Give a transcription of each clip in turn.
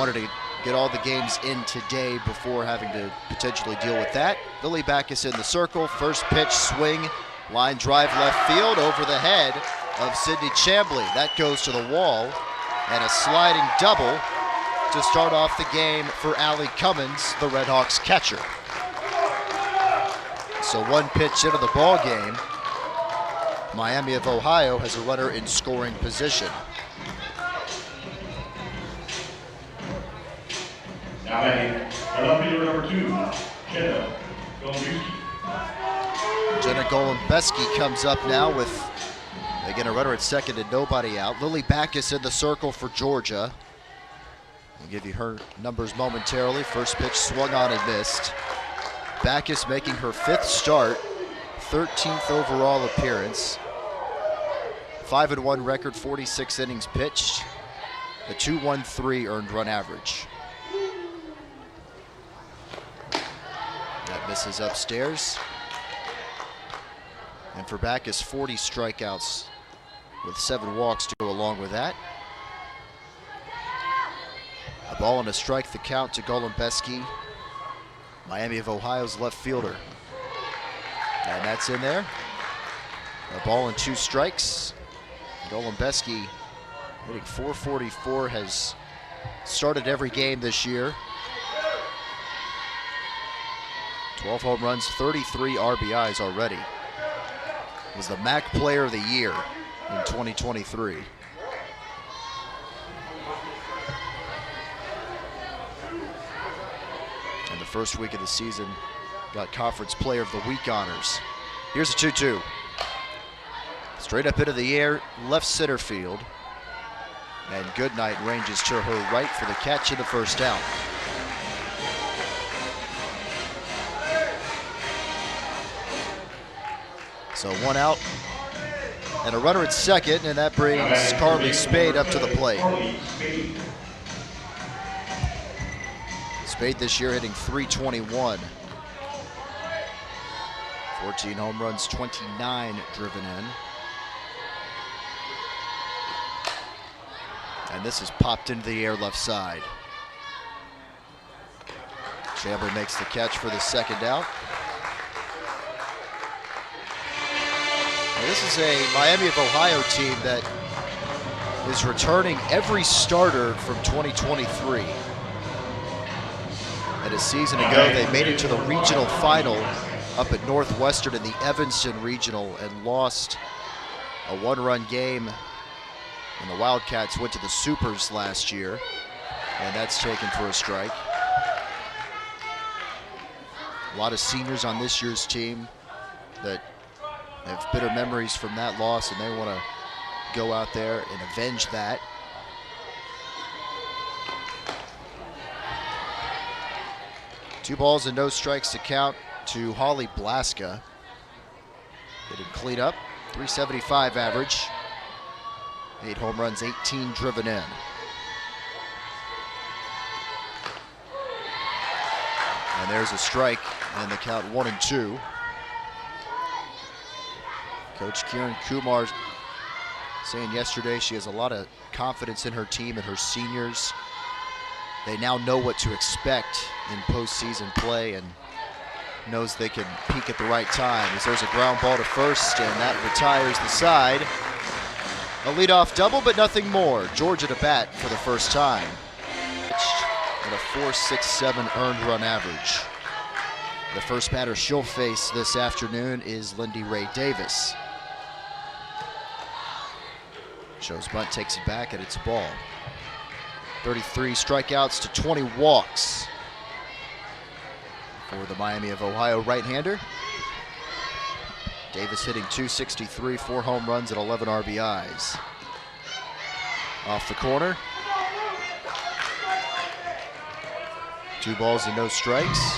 wanted to get all the games in today before having to potentially deal with that. Lily Backus in the circle. First pitch, swing, line drive left field over the head of Sydney Chambly. That goes to the wall, and a sliding double to start off the game for Allie Cummins, the Red Hawks catcher. So one pitch into the ball game, Miami of Ohio has a runner in scoring position. Now batting, fielder number 2, Jenna Golumbesky. Jenna Golumbesky comes up now with, again, a runner at second and nobody out. Lily Backus in the circle for Georgia. We'll give you her numbers momentarily. First pitch swung on and missed. Backus making her 5th start, 13th overall appearance. 5-1 record, 46 innings pitched. A 2.13 earned run average. That misses upstairs. And for Backus, 40 strikeouts with 7 walks to go along with that. A ball and a strike, the count to Golumbesky, Miami of Ohio's left fielder. And that's in there. A ball and 2 strikes. Golumbesky hitting .444, has started every game this year. 12 home runs, 33 RBIs already. Was the MAC Player of the Year in 2023. And the first week of the season got Conference Player of the Week honors. Here's a 2-2. Straight up into the air, left center field. And Goodnight ranges to her right for the catch in the first out. So 1 out and a runner at second, and that brings Carly Spade up to the plate. Spade this year hitting .321. 14 home runs, 29 driven in. And this is popped into the air left side. Chambly makes the catch for the second out. Now this is a Miami of Ohio team that is returning every starter from 2023. And a season ago, they made it to the regional final up at Northwestern in the Evanston Regional and lost a 1-run game. And the Wildcats went to the Supers last year, and that's taken for a strike. A lot of seniors on this year's team that have bitter memories from that loss, and they want to go out there and avenge that. Two balls and no strikes to count to Holly Blaska. Hitting cleanup, .375 average. 8 home runs, 18 driven in. And there's a strike, and the count 1-2. Coach Kieran Kumar saying yesterday she has a lot of confidence in her team and her seniors. They now know what to expect in postseason play and knows they can peak at the right time. As there's a ground ball to first, and that retires the side. A leadoff double, but nothing more. Georgia to bat for the first time. At a .467 earned run average. The first batter she'll face this afternoon is Lindy Ray Davis. Shows bunt, takes it back, and it's a ball. 33 strikeouts to 20 walks for the Miami of Ohio right-hander. Davis hitting .263, 4 home runs and 11 RBIs. Off the corner. 2 balls and no strikes.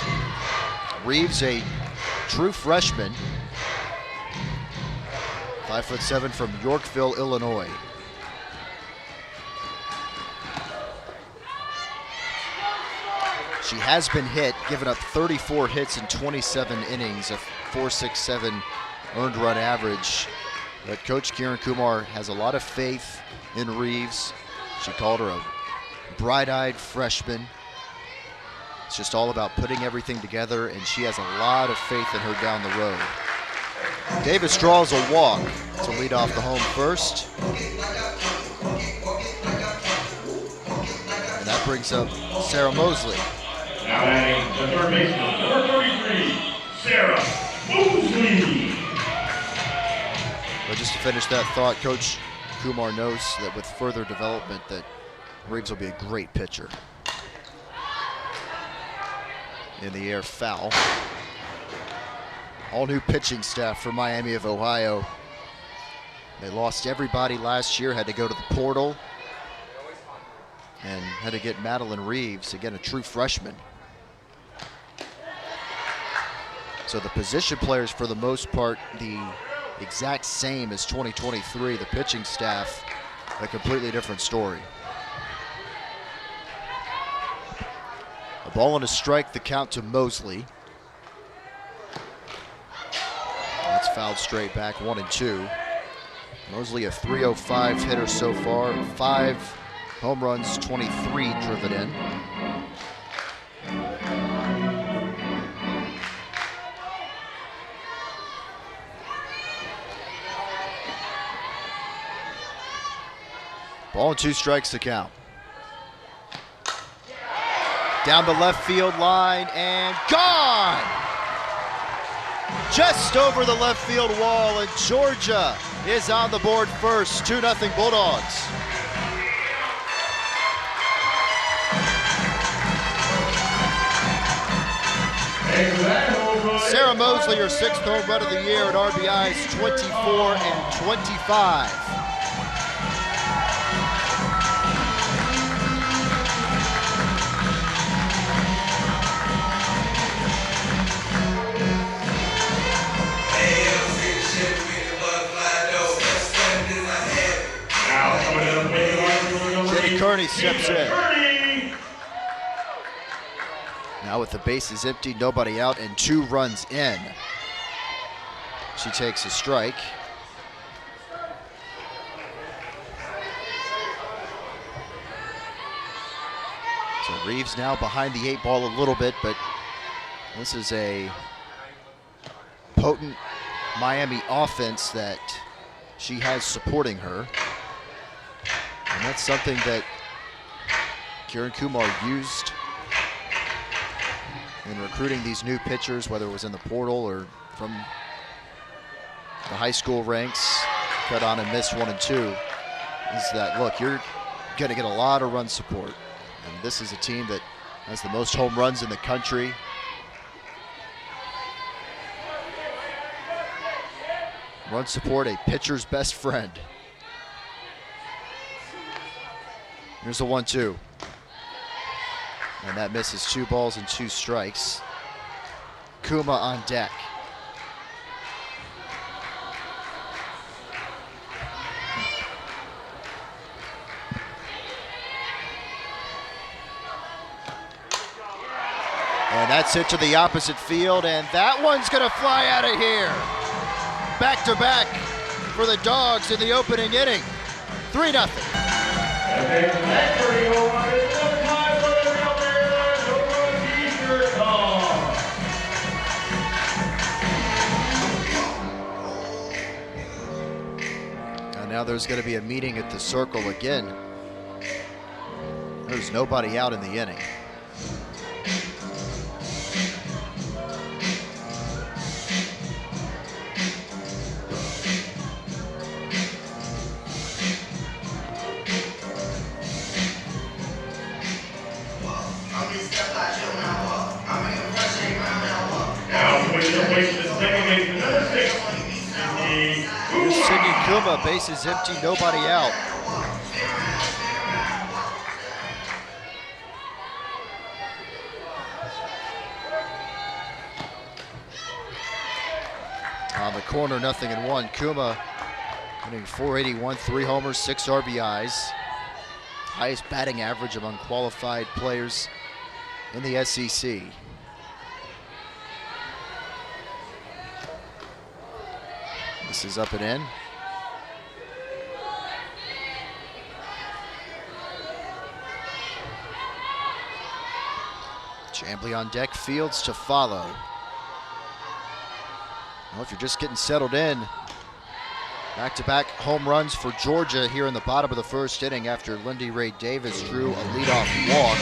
Reeves, a true freshman. 5'7" from Yorkville, Illinois. She has been hit, given up 34 hits in 27 innings, a .467 earned run average. But Coach Kieran Kumar has a lot of faith in Reeves. She called her a bright-eyed freshman. It's just all about putting everything together, and she has a lot of faith in her down the road. Davis draws a walk to lead off the home first. And that brings up Sarah Mosley. Now adding the third baseman, number 33, Sarah Mosley. But just to finish that thought, Coach Kumar knows that with further development that Reeves will be a great pitcher. In the air, foul. All new pitching staff for Miami of Ohio. They lost everybody last year, had to go to the portal, and had to get Madeline Reeves, again a true freshman. So the position players, for the most part, the exact same as 2023. The pitching staff, a completely different story. A ball and a strike, the count to Mosley. That's fouled straight back, 1-2. Mosley a .305 hitter so far, 5 home runs, 23 driven in. Ball and 2 strikes to count. Down the left field line and gone! Just over the left field wall, and Georgia is on the board first, 2-0 Bulldogs. Sarah Mosley, her 6th home run of the year at RBIs 24 and 25. Kearney steps in. Now with the bases empty, nobody out, and 2 runs in. She takes a strike. So Reeves now behind the 8 ball a little bit, but this is a potent Miami offense that she has supporting her. And that's something that Kieran Kumar used in recruiting these new pitchers, whether it was in the portal or from the high school ranks, cut on and missed 1 and 2, is that, look, you're going to get a lot of run support. And this is a team that has the most home runs in the country. Run support, a pitcher's best friend. Here's a 1-2. And that misses 2 balls and 2 strikes. Kuma on deck. And that's hit to the opposite field, and that one's gonna fly out of here. Back to back for the Dogs in the opening inning. 3-0. And now there's going to be a meeting at the circle again. There's nobody out in the inning. Kuma, bases empty, nobody out. On the corner, 0-1. Kuma hitting .481, 3 homers, 6 RBIs. Highest batting average among qualified players in the SEC. This is up and in. Chambly on deck, Fields to follow. Well, if you're just getting settled in, back-to-back home runs for Georgia here in the bottom of the first inning after Lindy Ray Davis drew a leadoff walk.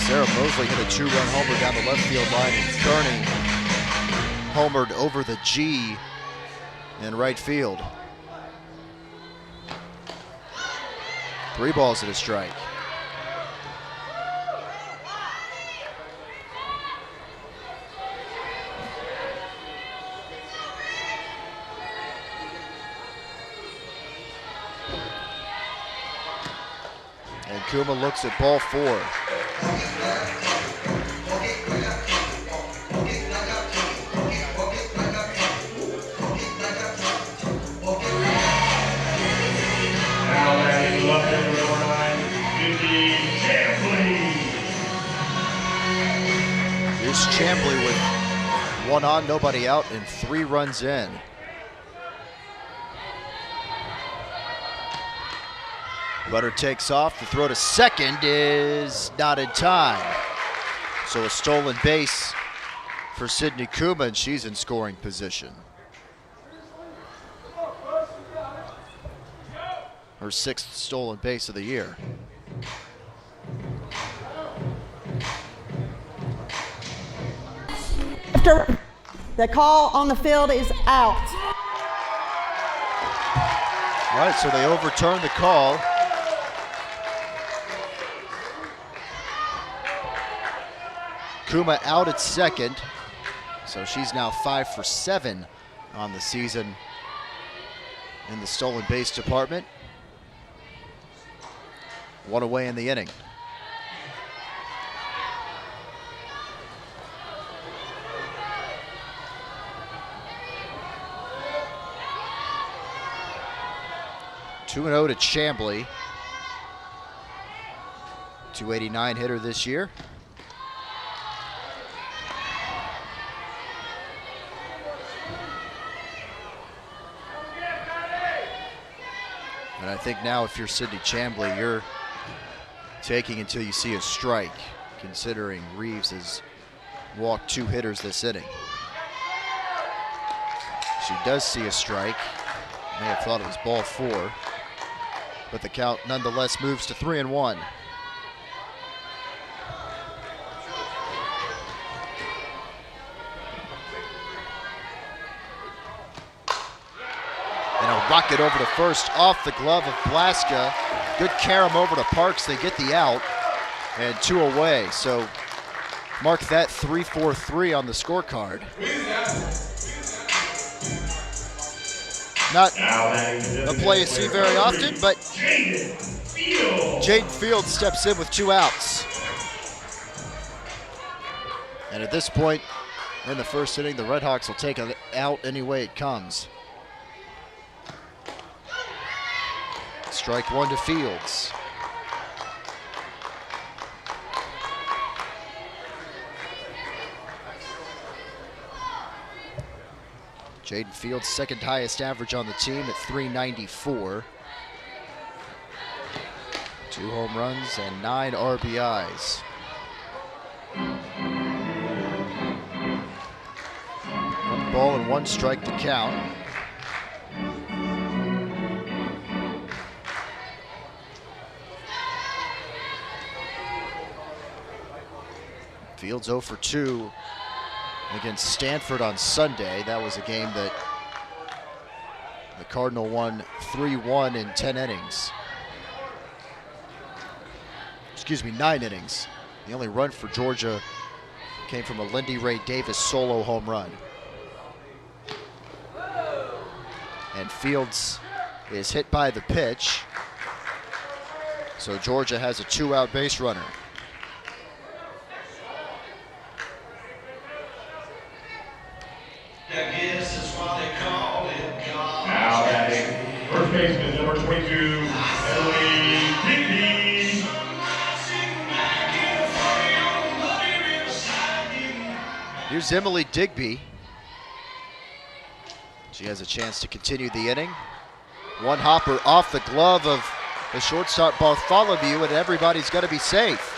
Sarah Mosley hit a two-run homer down the left field line, and Kearney homered over the G in right field. 3 balls and a strike. And Kuma looks at ball 4. Now batting left fielder number 9, Cindy Chambly. Here's Chambly with 1 on, nobody out, and 3 runs in. Runner takes off. The throw to second is not in time. So a stolen base for Sydney Kuma, and she's in scoring position. Her 6th stolen base of the year. After the call on the field is out. All right, so they overturned the call. Kuma out at second, so she's now 5 for 7 on the season in the stolen base department. 1 away in the inning. Two 2-0 to Chambly. 289 hitter this year. And I think now if you're Sydney Chambly, you're taking until you see a strike, considering Reeves has walked 2 hitters this inning. She does see a strike. May have thought it was ball 4, but the count nonetheless moves to 3-1. And a rocket over to first off the glove of Blaska. Good carom over to Parks. They get the out, and 2 away. So mark that 3-4-3 on the scorecard. Not a play you see very often, but Jaden Fields steps in with 2 outs. And at this point in the first inning, the Red Hawks will take it out any way it comes. Strike 1 to Fields. Jaden Fields' second highest average on the team at .394. 2 home runs and 9 RBIs. 1 ball and 1 strike to count. Fields 0 for 2 against Stanford on Sunday. That was a game that the Cardinal won 3-1 in 10 innings. Excuse me, 9 innings. The only run for Georgia came from a Lindy Ray Davis solo home run. And Fields is hit by the pitch. So Georgia has a 2-out base runner. Now batting first baseman number 22, Emily Digby. Here's Emily Digby. She has a chance to continue the inning. 1 hopper off the glove of the shortstop Bartholomew, and everybody's got to be safe.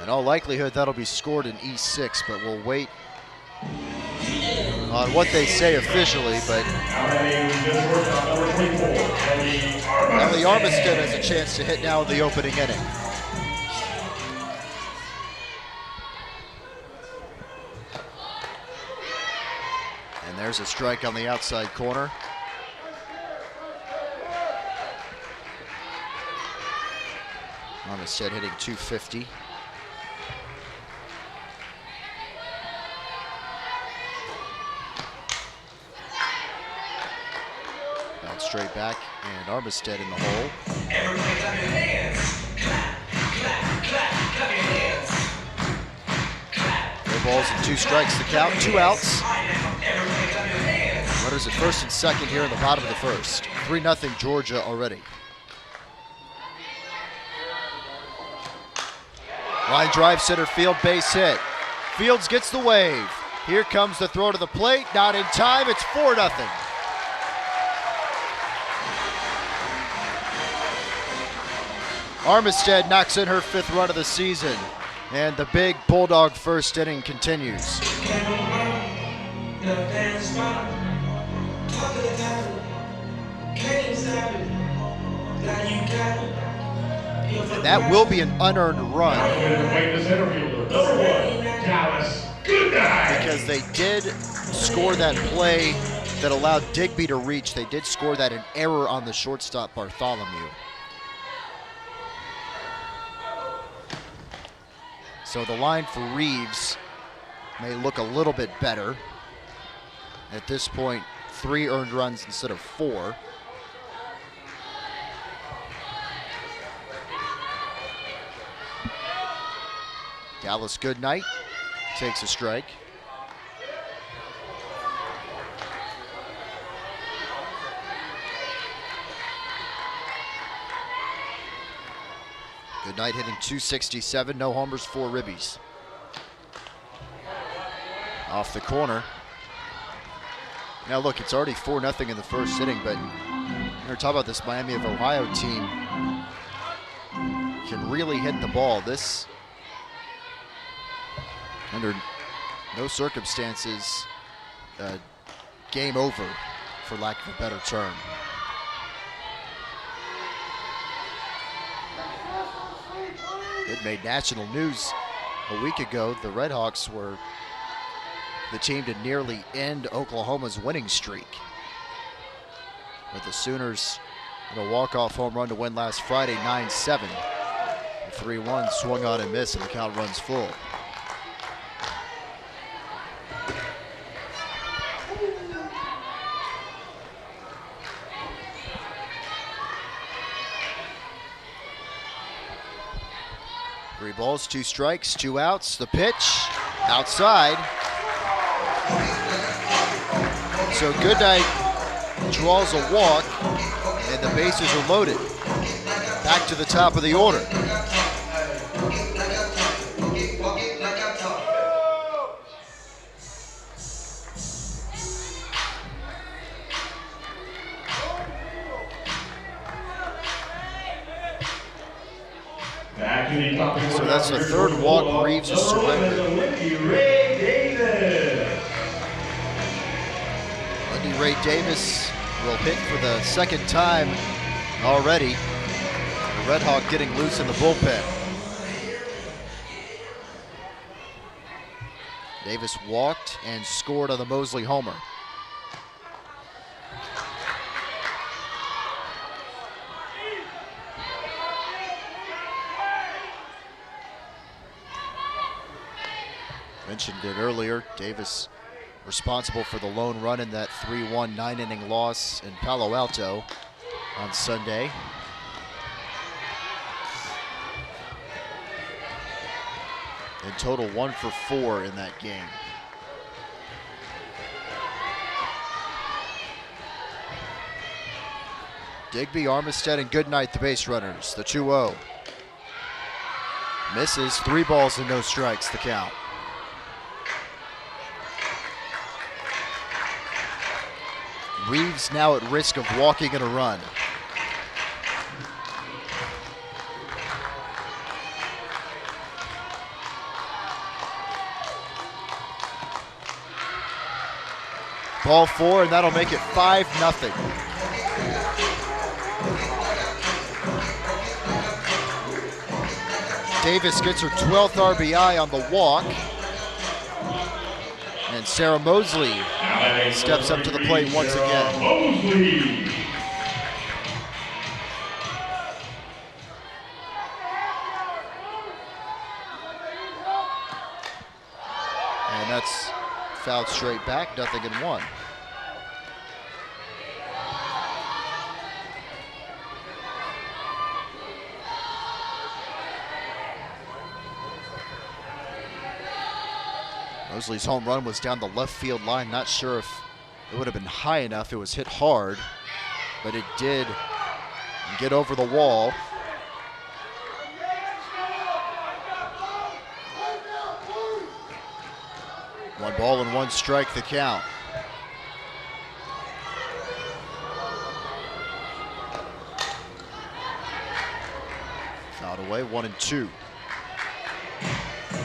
In all likelihood, that'll be scored in E6, but we'll wait on what they say officially. But Ellie Armistead has a chance to hit now in the opening inning. And there's a strike on the outside corner. Armistead hitting .250. Out straight back, and Armistead in the hole. Everybody clap your hands. Clap, clap, clap, clap your hands. Clap. No balls and 2 strikes to count, 2 outs. Everybody clap your hands. Runners at first and second here in the bottom of the first. 3-0 Georgia already. Line drive, center field, base hit. Fields gets the wave. Here comes the throw to the plate, not in time, it's 4-0. Armistead knocks in her 5th run of the season, and the big Bulldog first inning continues. And that will be an unearned run because they did score that play that allowed Digby to reach. They did score that an error on the shortstop Bartholomew. So the line for Reeves may look a little bit better. At this point, 3 earned runs instead of 4. Dallas Goodnight takes a strike. Goodnight hitting .267, no homers, 4 ribbies. Off the corner. Now look, it's already 4-0 in the first inning, but we're talking about this Miami of Ohio team can really hit the ball. This, under no circumstances, game over, for lack of a better term. It made national news a week ago. The Redhawks were the team to nearly end Oklahoma's winning streak. But the Sooners in a walk-off home run to win last Friday, 9-7. The 3-1 swung on and missed, and the count runs full. Three balls, 2 strikes, 2 outs. The pitch, outside. So Goodnight draws a walk, and the bases are loaded. Back to the top of the order. So that's the 3rd walk Reeves has surrendered. Lundy Ray Davis will hit for the 2nd time already. The Red Hawk getting loose in the bullpen. Davis walked and scored on the Mosley homer. Mentioned it earlier, Davis responsible for the lone run in that 3-1 9-inning loss in Palo Alto on Sunday. In total, 1 for 4 in that game. Digby, Armistead, and Goodnight, the base runners. The 2-0. Misses, 3 balls and no strikes, the count. Reeves now at risk of walking in a run. ball 4, and that'll make it 5-0. Davis gets her 12th RBI on the walk. And Sarah Mosley steps up to the plate once again. Mosley. And that's fouled straight back, 0-1. Mosley's home run was down the left field line. Not sure if it would have been high enough. It was hit hard, but it did get over the wall. One ball and one strike, the count. Fouled away, 1-2.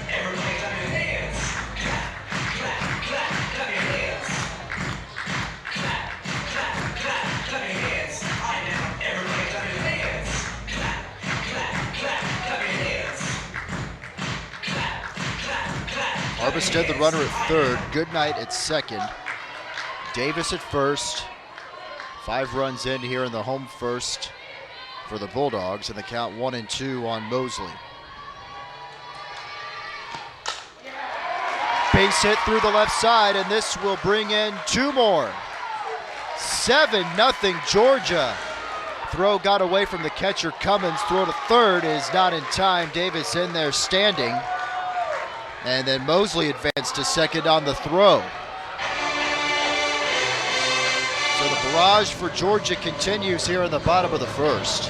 Everybody clap your hands. Clap, clap, clap, clap your hands. Clap, clap, clap, clap your hands. All right now, everybody clap your hands. Clap, clap, clap, clap your hands. Clap, clap, clap. Armistead, the runner at third. Goodnight at second. Davis at first. 5 runs in here in the home first for the Bulldogs, and the count 1-2 on Mosley. Base hit through the left side, and this will bring in 2 more. 7-0 Georgia. Throw got away from the catcher Cummins. Throw to third is not in time. Davis in there standing. And then Mosley advanced to second on the throw. So the barrage for Georgia continues here in the bottom of the first.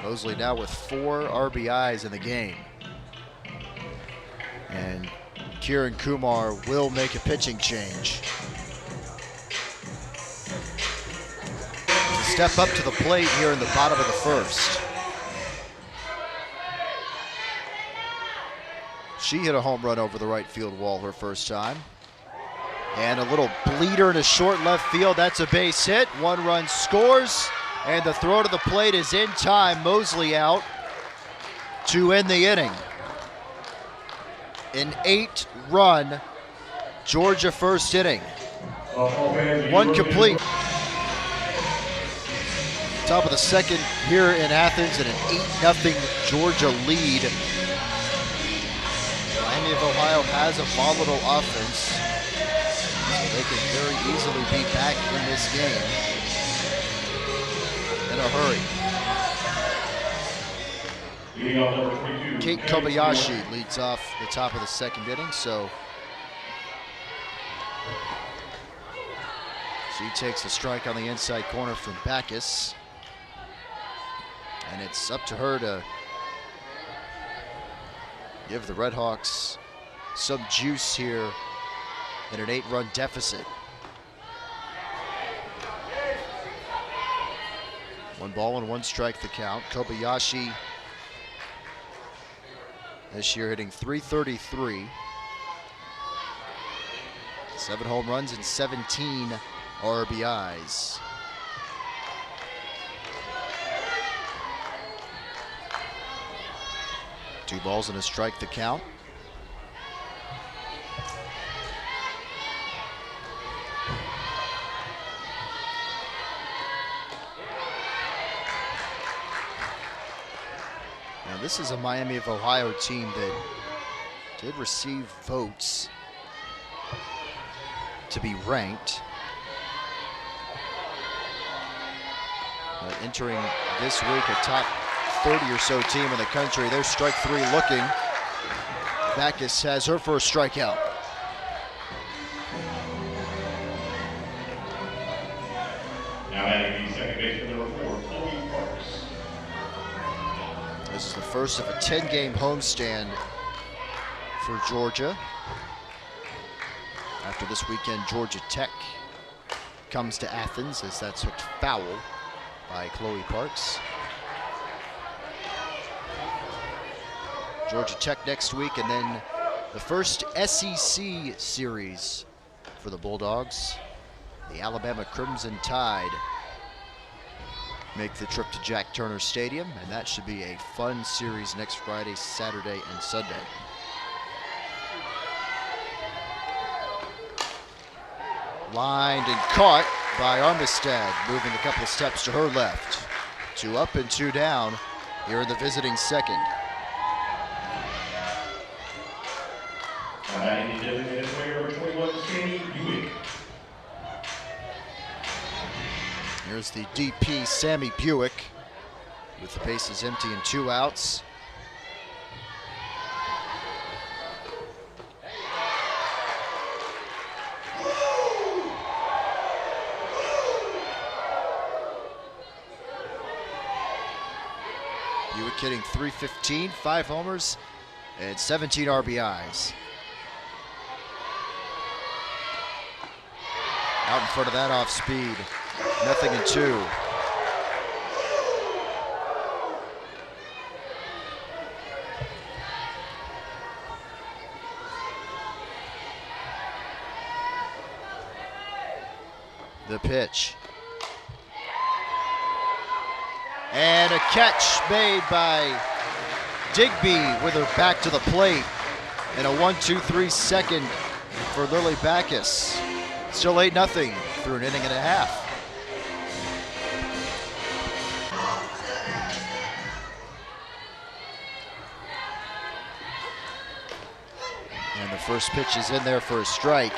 Mosley now with 4 RBIs in the game. And Kieran Kumar will make a pitching change. To step up to the plate here in the bottom of the first. She hit a home run over the right field wall her first time. And a little bleeder in a short left field. That's a base hit. 1 run scores. And the throw to the plate is in time. Mosley out to end the inning. An 8-run Georgia first inning. 1 complete. Top of the second here in Athens, and an 8-0 Georgia lead. Miami of Ohio has a volatile offense, so they can very easily be back in this game in a hurry. Leading off number 22. Kate Kobayashi leads off the top of the second inning, so she takes the strike on the inside corner from Backus. And it's up to her to give the Redhawks some juice here in an 8-run deficit. 1 ball and 1 strike the count. Kobayashi this year hitting .333. 7 home runs and 17 RBIs. Two balls and a strike the count. Now this is a Miami of Ohio team that did receive votes to be ranked. But entering this week a top 30 or so team in the country. They're strike 3 looking. Backus has her first strikeout. Now adding the second baseman number 4, Chloe Parks. This is the first of a 10-game homestand for Georgia. After this weekend, Georgia Tech comes to Athens as that's hooked foul by Chloe Parks. Georgia Tech next week, and then the first SEC series for the Bulldogs. The Alabama Crimson Tide make the trip to Jack Turner Stadium, and that should be a fun series next Friday, Saturday, and Sunday. Lined and caught by Armistead, moving a couple steps to her left. 2 up and 2 down here in the visiting second. Designated player number 21, Sammy Buick. Here's the DP, Sammy Buick, with the bases empty and 2 outs. Buick hitting .315, 5 homers, and 17 RBIs. Out in front of that off speed, 0-2. The pitch. And a catch made by Digby with her back to the plate. And a 1-2-3 second for Lily Backus. Still 8-0 through an inning and a half. And the first pitch is in there for a strike.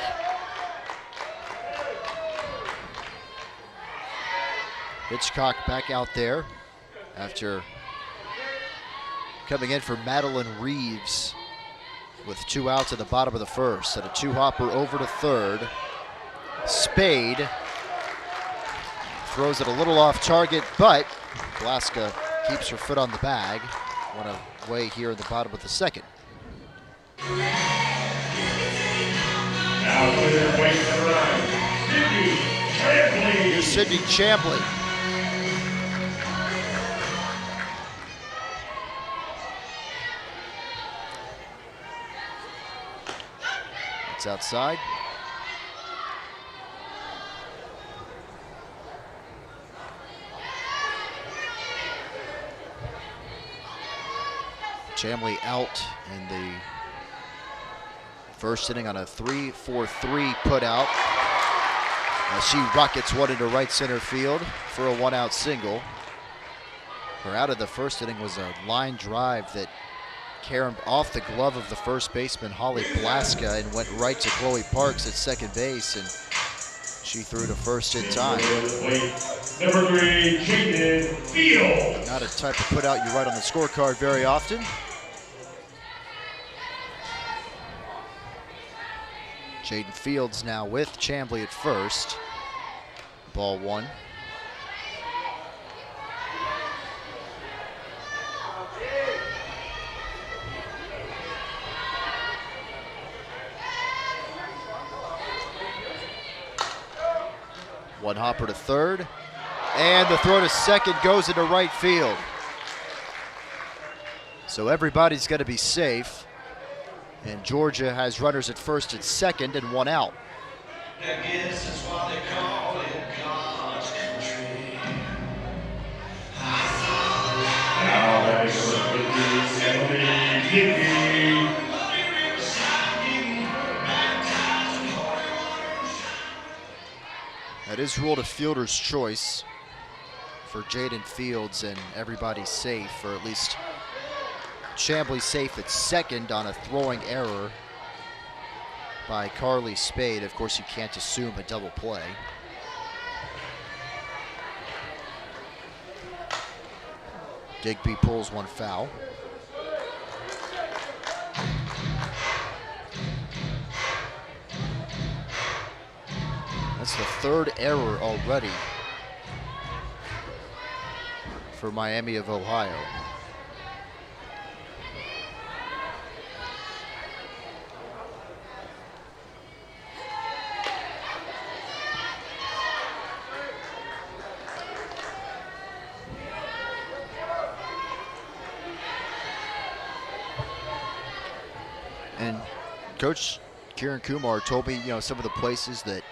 Hitchcock back out there after coming in for Madeline Reeves with 2 outs at the bottom of the first. And a 2-hopper over to third. Spade throws it a little off target, but Blaska keeps her foot on the bag. One away here in the bottom of the second. Now with their weight number 9, Sydney Chambly. Here's Sydney Chambly. It's outside. Chambly out in the first inning on a 3-4-3 put out. As she rockets one into right center field for a 1-out single. Her out of the first inning was a line drive that caromed off the glove of the first baseman, Holly Blaska, and went right to Chloe Parks at second base, and she threw to first in time. Number 3, Jaden Field. Not a type of put out you write on the scorecard very often. Jaden Fields now with Chambly at first. Ball 1. One hopper to third, and the throw to second goes into right field. So everybody's going to be safe, and Georgia has runners at first and second and 1 out. I guess that's why they call it God's country. Now that is with Emily Digby. That is ruled a fielder's choice for Jaden Fields, and everybody's safe, or at least Chambly safe at second on a throwing error by Carly Spade. Of course, you can't assume a double play. Digby pulls one foul. That's the third error already for Miami of Ohio. Coach Kieran Kumar told me, some of the places that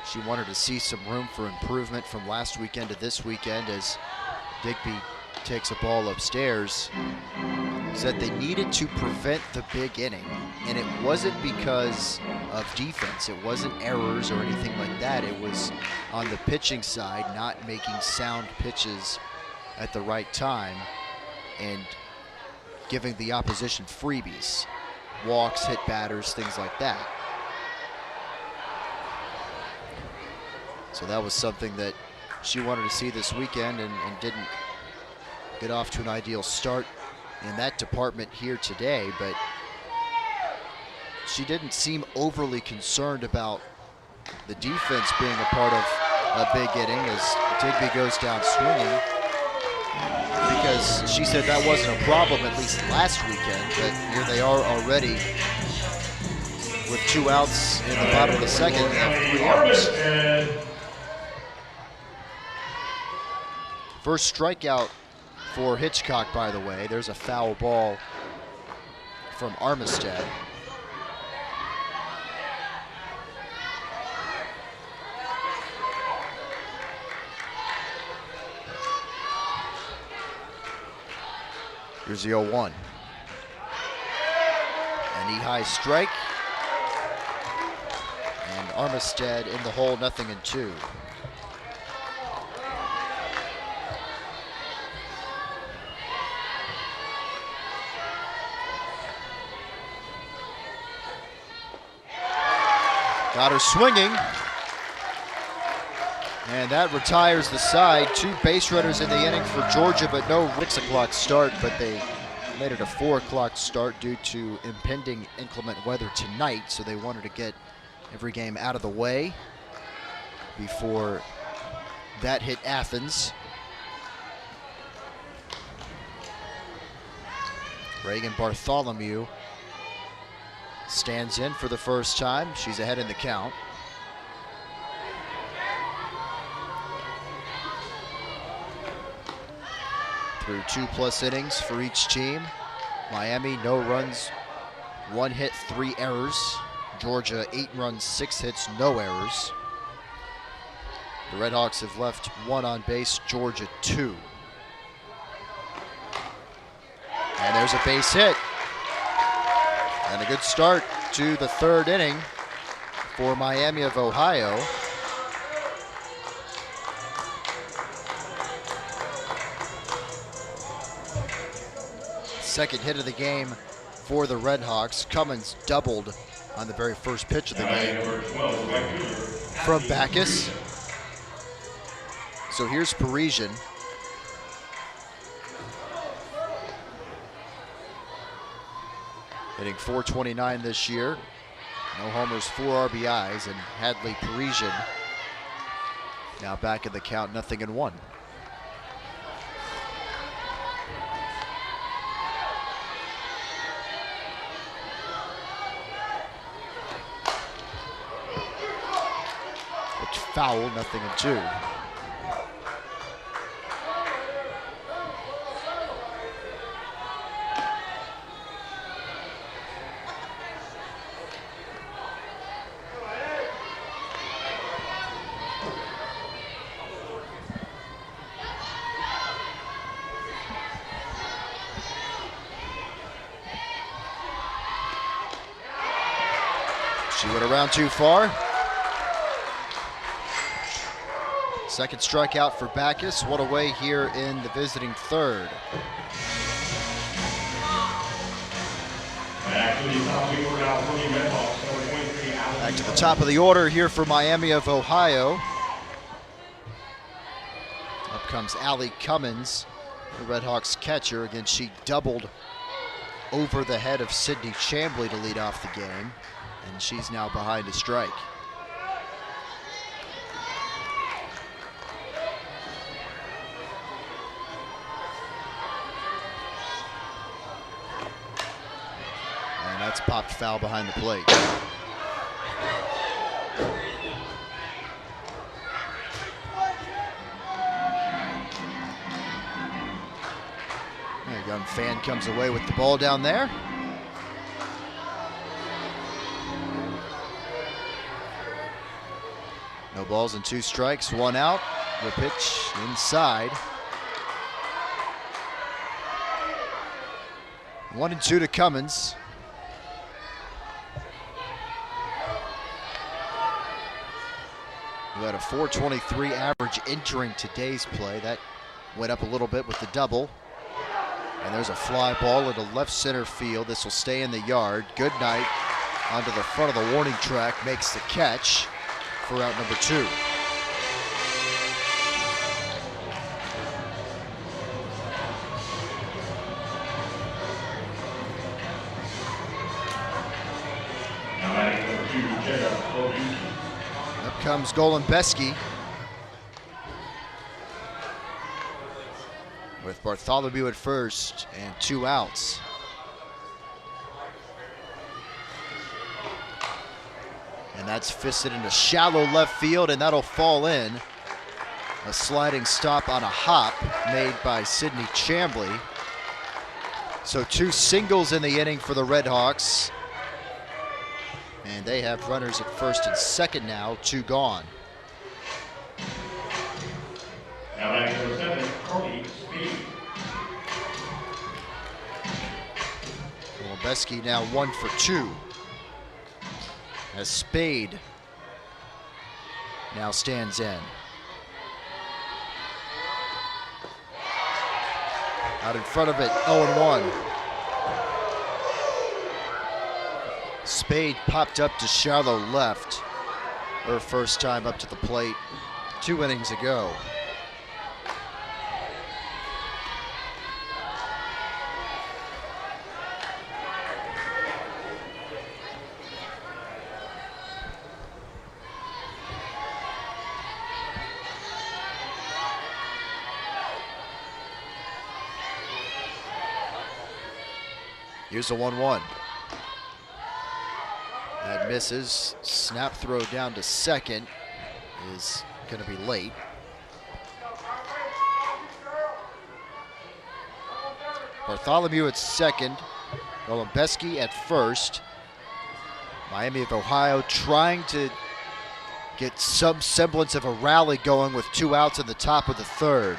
she wanted to see some room for improvement from last weekend to this weekend as Digby takes a ball upstairs. Said they needed to prevent the big inning, and it wasn't because of defense. It wasn't errors or anything like that. It was on the pitching side, not making sound pitches at the right time and giving the opposition freebies, walks, hit batters, things like that. So that was something that she wanted to see this weekend and didn't get off to an ideal start in that department here today, but she didn't seem overly concerned about the defense being a part of a big inning as Digby goes down swinging, because she said that wasn't a problem at least last weekend, but here they are already with 2 outs in the bottom of the second and have 3 outs. First strikeout for Hitchcock, by the way. There's a foul ball from Armistead. Here's the 0-1. A knee-high strike. And Armistead in the hole, 0-2. Got her swinging, and that retires the side. 2 base runners in the inning for Georgia, but no 6 o'clock start, but they made it a 4 o'clock start due to impending inclement weather tonight, so they wanted to get every game out of the way before that hit Athens. Reagan Bartholomew stands in for the first time. She's ahead in the count. Through 2+ innings for each team. Miami, no runs, 1 hit, 3 errors. Georgia, 8 runs, 6 hits, no errors. The Redhawks have left 1 on base, Georgia 2. And there's a base hit. And a good start to the 3rd inning for Miami of Ohio. Second hit of the game for the Redhawks. Cummins doubled on the very first pitch of the game from Backus. So here's Parisian. Hitting .429 this year. No homers, 4 RBIs, and Hadley Parisian now back in the count, 0-1. It's foul, 0-2. She went around too far. Second strikeout for Backus. One away here in the visiting 3rd. Back to the top of the order here for Miami of Ohio. Up comes Allie Cummins, the Redhawks catcher. Again, she doubled over the head of Sydney Chambly to lead off the game, and she's now behind a strike. And that's popped foul behind the plate. A young fan comes away with the ball down there. No balls and 2 strikes, 1 out. The pitch inside. 1-2 to Cummins. Who had a .423 average entering today's play. That went up a little bit with the double. And there's a fly ball into left center field. This will stay in the yard. Good night onto the front of the warning track. Makes the catch for out number 2. Now batting number 2, Jacob. Up comes Golembeski with Bartholomew at first and 2 outs. And that's fisted into shallow left field, and that'll fall in. A sliding stop on a hop made by Sidney Chambly. So 2 singles in the inning for the Red Hawks. And they have runners at first and second now, 2 gone. Now batting number 7, Corky Speed. Golembeski now 1 for 2. As Spade now stands in. Out in front of it, 0-1. Spade popped up to shallow left. Her first time up to the plate 2 innings ago. Here's a 1-1. That misses. Snap throw down to second is going to be late. Bartholomew at second. Golembeski at first. Miami of Ohio trying to get some semblance of a rally going with 2 outs in the top of the 3rd.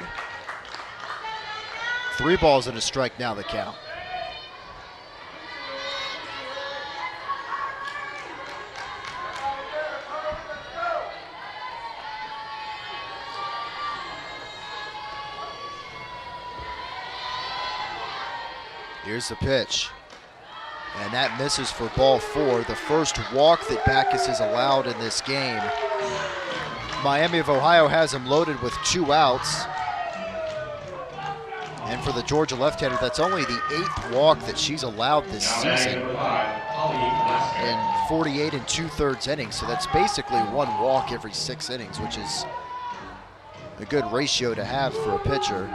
3 balls and a strike now the count. Here's the pitch. And that misses for ball 4. The first walk that Backus has allowed in this game. Miami of Ohio has him loaded with 2 outs. And for the Georgia left-hander, that's only the 8th walk that she's allowed this season in 48 2/3 innings. So that's basically 1 walk every 6 innings, which is a good ratio to have for a pitcher.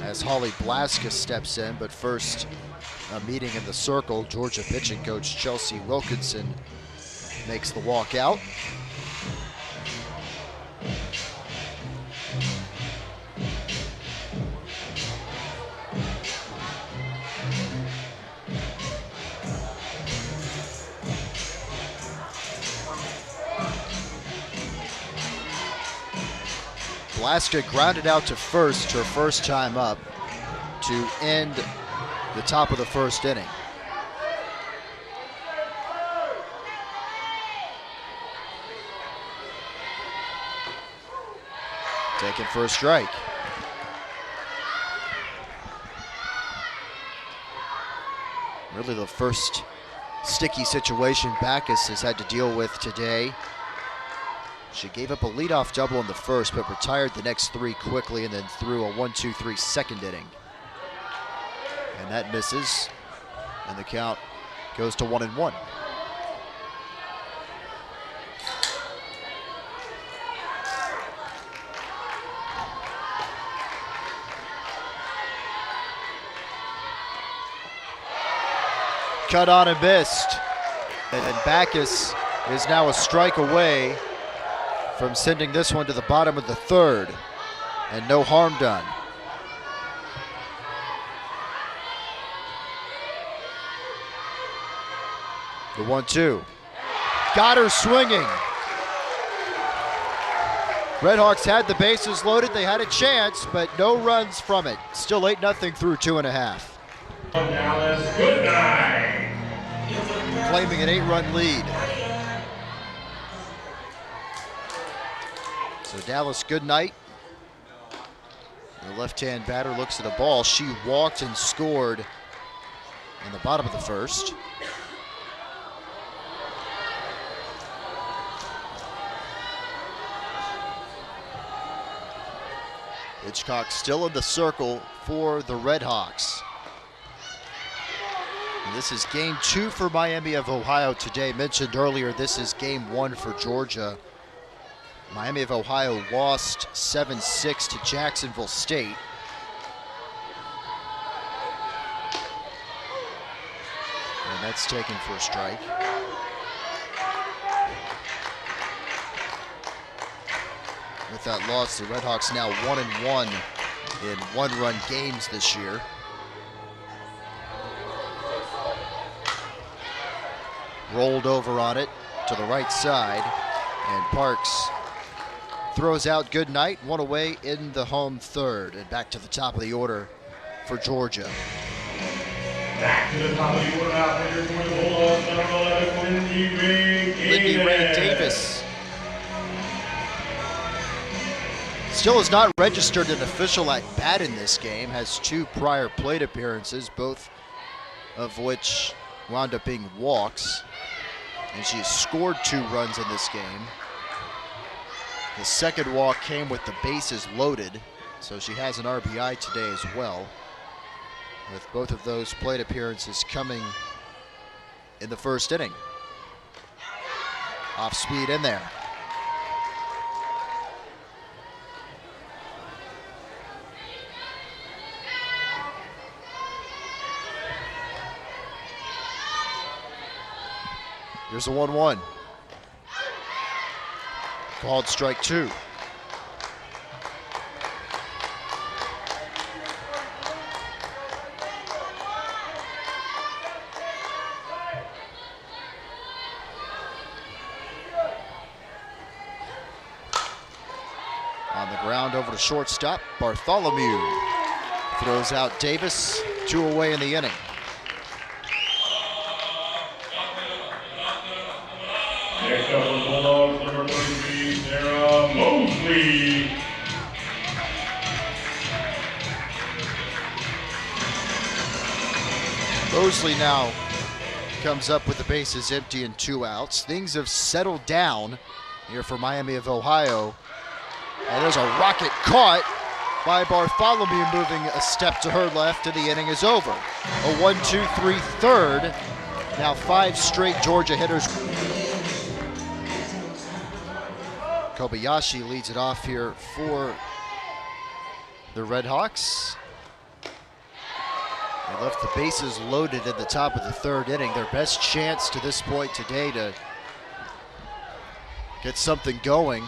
As Holly Blaska steps in, but first a meeting in the circle. Georgia pitching coach Chelsea Wilkinson makes the walk out. Blaska grounded out to first, her first time up, to end the top of the 1st inning. Taken for a strike. Really the first sticky situation Backus has had to deal with today. She gave up a leadoff double in the 1st, but retired the next 3 quickly and then threw a 1-2-3 second inning. And that misses, and the count goes to 1-1. Cut on and missed. And Backus is now a strike away from sending this one to the bottom of the 3rd, and no harm done. The 1-2. Got her swinging. Redhawks had the bases loaded. They had a chance, but no runs from it. Still 8-0 through 2.5. Dallas, good night. Claiming an 8-run lead. So Dallas, good night. The left-hand batter looks at a ball. She walked and scored in the bottom of the first. Hitchcock still in the circle for the Redhawks. And this is game 2 for Miami of Ohio today. Mentioned earlier, this is game 1 for Georgia. Miami of Ohio lost 7-6 to Jacksonville State. And that's taken for a strike. With that loss, the Redhawks now 1-1 in one-run games this year. Rolled over on it to the right side, and Parks throws out good night, one away in the home third, and back to the top of the order for Georgia. Back to the top of the order now, players for the Bulldogs, number 11, Lindy Ray Davis. Still has not registered an official at bat in this game, has 2 prior plate appearances, both of which wound up being walks, and she has scored 2 runs in this game. The second walk came with the bases loaded, so she has an RBI today as well, with both of those plate appearances coming in the first inning. Off speed in there. Here's a 1-1. Called strike 2. On the ground over to shortstop, Bartholomew throws out Davis, 2 away in the inning. Next up for the Bulldogs, number 33, Sarah Mosley. Mosley now comes up with the bases empty and 2 outs. Things have settled down here for Miami of Ohio. And there's a rocket caught by Bartholomew, moving a step to her left, and the inning is over. A 1-2-3 third. Now 5 straight Georgia hitters. Kobayashi leads it off here for the Redhawks. They left the bases loaded at the top of the third inning. Their best chance to this point today to get something going.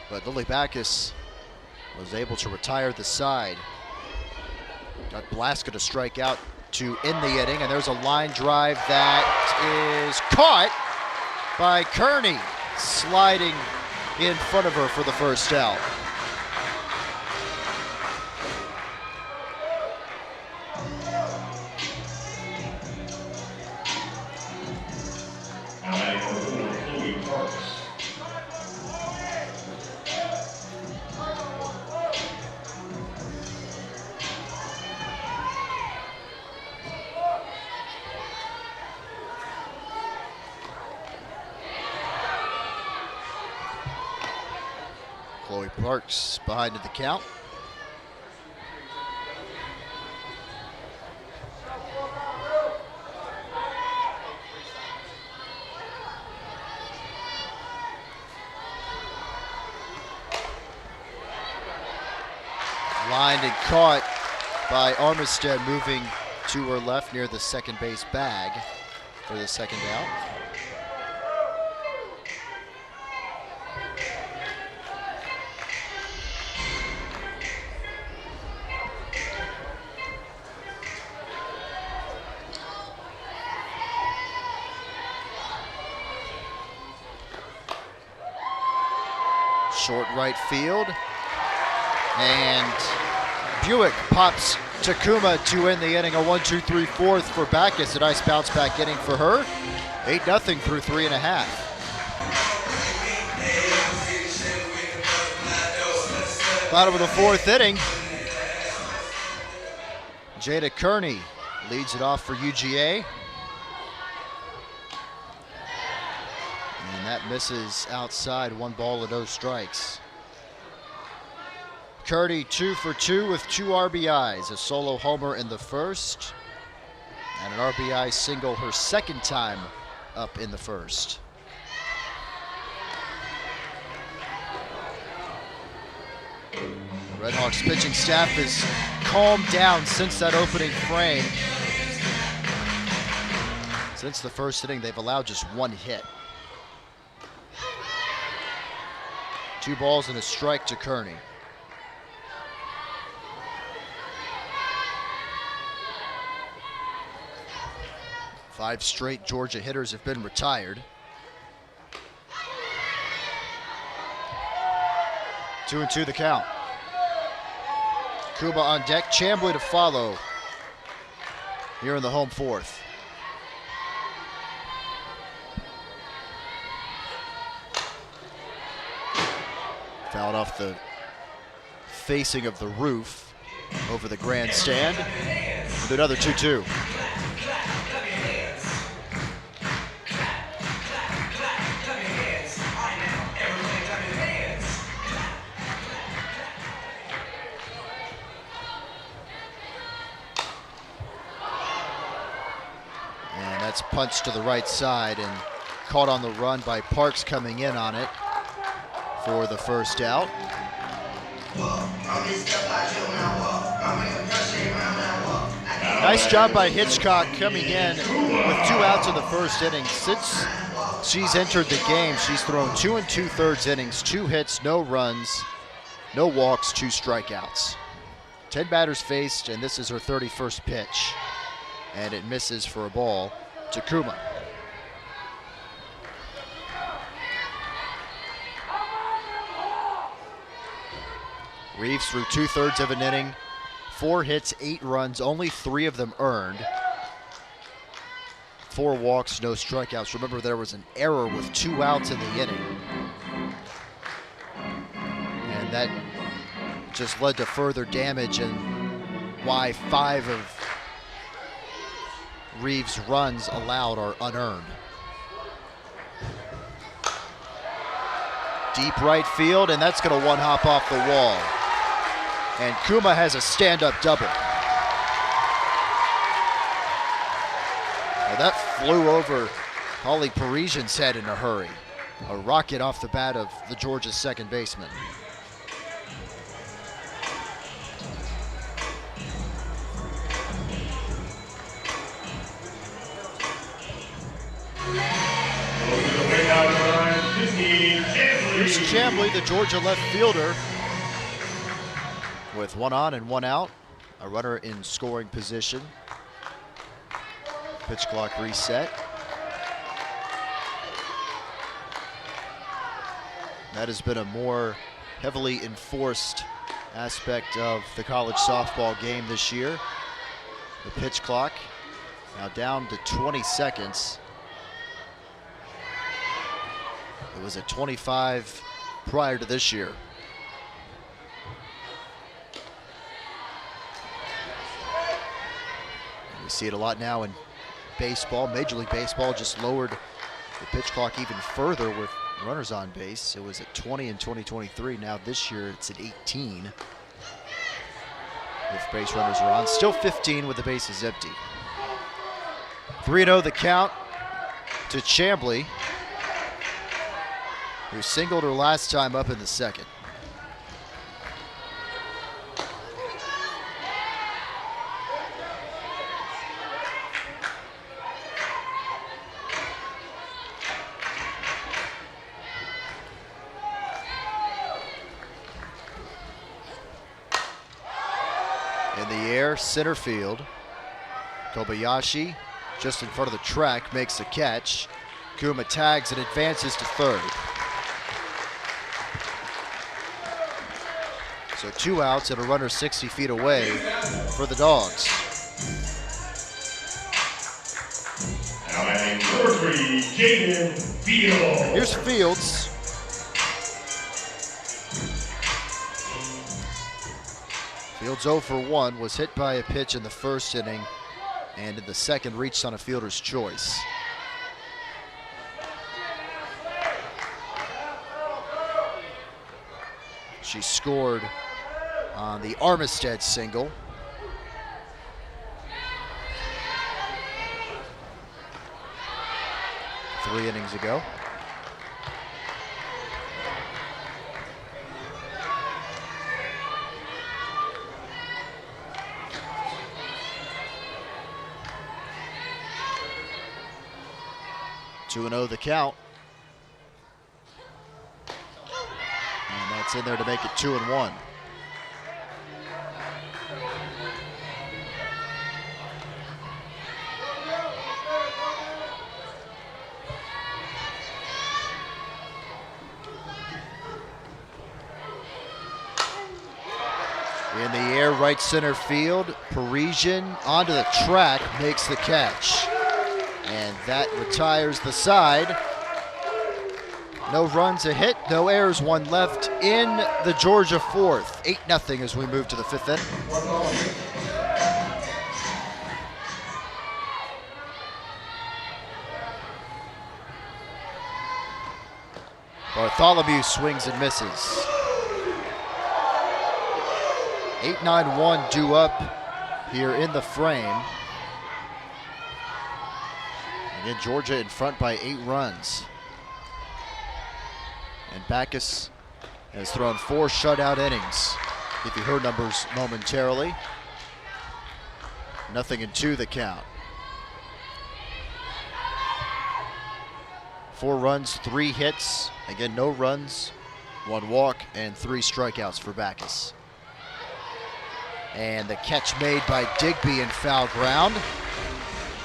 But Lily Backus was able to retire the side. Got Blaska to strike out to end the inning, and there's a line drive that is caught by Kearney, sliding in front of her for the first out. Now batting for the Bulldogs, Chloe Parks. Chloe Parks behind in the count. Lined and caught by Armistead, moving to her left near the second base bag for the second out. Short right field. And Buick pops Takuma to end the inning. A 1-2-3-4 for Backus. A nice bounce back inning for her. 8-0 through 3.5. Bottom of the 4th inning. Jada Kearney leads it off for UGA. And that misses outside. 1 ball and no strikes. Kearney 2 for 2 with 2 RBIs. A solo homer in the first. And an RBI single her second time up in the first. The Redhawks pitching staff has calmed down since that opening frame. Since the first inning, they've allowed just 1 hit. 2 balls and a strike to Kearney. Five straight Georgia hitters have been retired. 2-2 the count. Kuba on deck, Chambly to follow here in the home 4th. Fouled off the facing of the roof over the grandstand. With another 2-2. That's punched to the right side and caught on the run by Parks coming in on it for the first out. Nice job by Hitchcock coming in with 2 outs in the first inning. Since she's entered the game, she's thrown 2 2/3 innings, 2 hits, no runs, no walks, 2 strikeouts. 10 batters faced, and this is her 31st pitch. And it misses for a ball. Takuma. Reeves threw 2/3 of an inning, 4 hits, 8 runs, only 3 of them earned. 4 walks, no strikeouts. Remember, there was an error with 2 outs in the inning. And that just led to further damage, and why 5 of Reeves' runs allowed are unearned. Deep right field, and that's going to 1-hop off the wall. And Kuma has a stand-up double. Well, that flew over Holly Parisian's head in a hurry. A rocket off the bat of the Georgia second baseman. Here's Chambly, the Georgia left fielder, with 1 on and 1 out. A runner in scoring position. Pitch clock reset. That has been a more heavily enforced aspect of the college softball game this year. The pitch clock now down to 20 seconds. It was at 25 prior to this year. And we see it a lot now in baseball. Major League Baseball just lowered the pitch clock even further with runners on base. It was at 20 in 2023. Now this year it's at 18 if base runners are on. Still 15 with the bases empty. 3-0 the count to Chambly, who singled her last time up in the second. In the air, center field. Kobayashi, just in front of the track, makes the catch. Kuma tags and advances to third. So 2 outs and a runner 60 feet away for the Dogs. Now batting number 3, Jaden Fields. Here's Fields. Fields 0 for 1, was hit by a pitch in the first inning, and in the second reached on a fielder's choice. She scored on the Armistead single. Three innings ago. Two and 0 the count. And that's in there to make it 2 and 1. In the air, right center field. Parisian onto the track, makes the catch. And that retires the side. No runs, a hit, no errors, one left in the Georgia fourth. 8-0 as we move to the fifth inning. Bartholomew swings and misses. 8-9-1 due up here in the frame. Again, Georgia in front by 8 runs. And Backus has thrown 4 shutout innings. Give you her numbers momentarily. 0-2 the count. 4 runs, 3 hits. Again, no runs, 1 walk, and 3 strikeouts for Backus. And the catch made by Digby in foul ground.